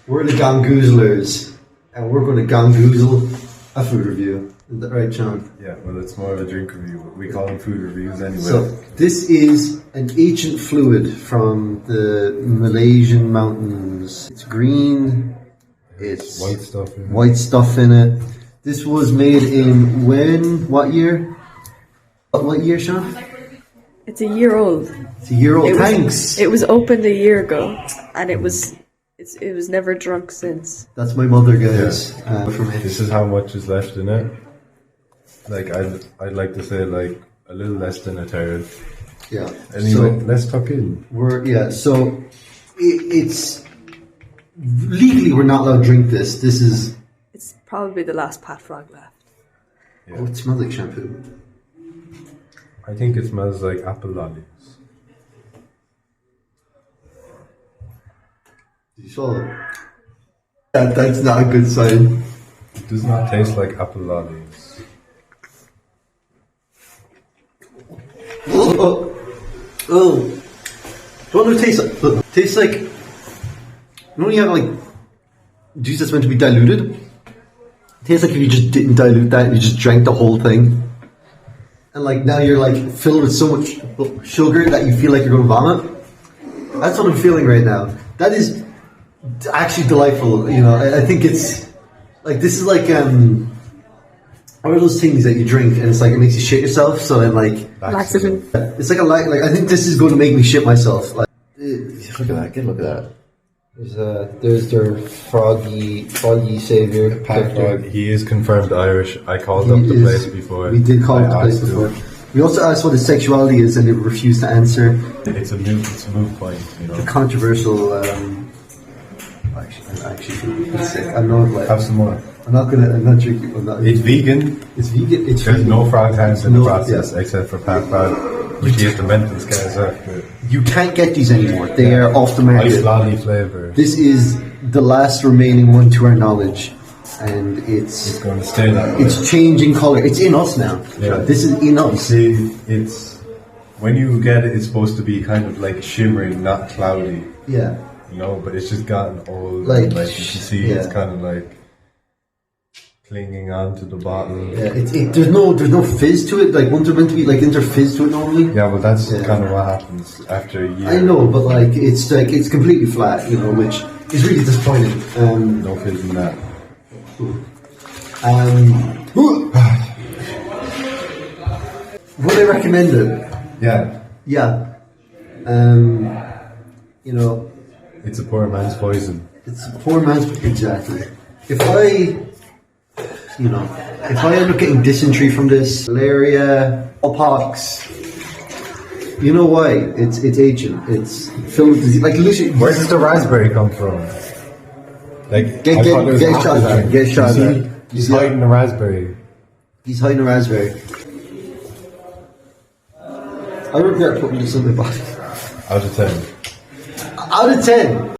We're the Gangoozlers, and we're going to gangoozle a food review. Is that right, Sean? Yeah, well, it's more of a drink review, but we call them food reviews anyway. So, this is an ancient fluid from the Malaysian mountains. It's green, it's white stuff in it. This was made in when? What year? What year, Sean? It's a year old. It's a year old. Thanks. It was opened a year ago, and it was never drunk since. That's my mother, guys. From it. This is how much is left in it. Like I'd like to say like a little less than a third. Yeah. Anyway, let's tuck in. So it's legally we're not allowed to drink this. This is. It's probably the last Pat Frog left. Yeah. Oh, it smells like shampoo. I think it smells like apple lollies. Did you swallow it? That's not a good sign. It does not taste like apple lollies. Oh. What does it taste like? Look, it tastes like. You know when you have like juice that's meant to be diluted? It tastes like if you just didn't dilute that and you just drank the whole thing. And like now you're like filled with so much sugar that you feel like you're going to vomit. That's what I'm feeling right now. That is actually delightful. You know, I think it's like this is like what are those things that you drink and it's like it makes you shit yourself? So then like Laxative. it's like I think this is going to make me shit myself. Like look at that, get a look at that. There's their froggy savior. Pat Frog, he is confirmed Irish. I called up the place before. We did call up the place before. We also asked what his sexuality is, and it refused to answer. It's a moot point, you know. The controversial. Actually, feel sick. I'm not like. Have some more. I'm not drinking. It's vegan. It's vegan. There's vegan. no frog hands in the process yeah. except for Pat Frog, which is the mental scales after. You can't get these anymore. They are off the market. Ice lolly flavour. This is the last remaining one to our knowledge, and It's going to stay that way. it's changing color. It's in us now. Yeah. This is in us. See, it's when you get it, it's supposed to be kind of like shimmering, not cloudy. Yeah. You know, but it's just gotten old. Like, and, like you can see, yeah. it's kind of like clinging on to the bottle. Yeah, there's no fizz to it. Like ones are meant to be like, isn't there fizz to it normally? Yeah, but that's kind of what happens after a year. I know, but like it's completely flat, you know, which is really disappointing. No fizz in that. Would I recommend it? Yeah, Yeah. You know, it's a poor man's poison. it's a poor man's exactly. If I end up getting dysentery from this, malaria, smallpox, you know why? It's ancient. It's filled with disease. Like literally, Where does the raspberry come from? Like, Get shot at. Get shot at. He's hiding the raspberry. He's hiding a raspberry. I regret putting this in my body. Out of 10. Out of 10.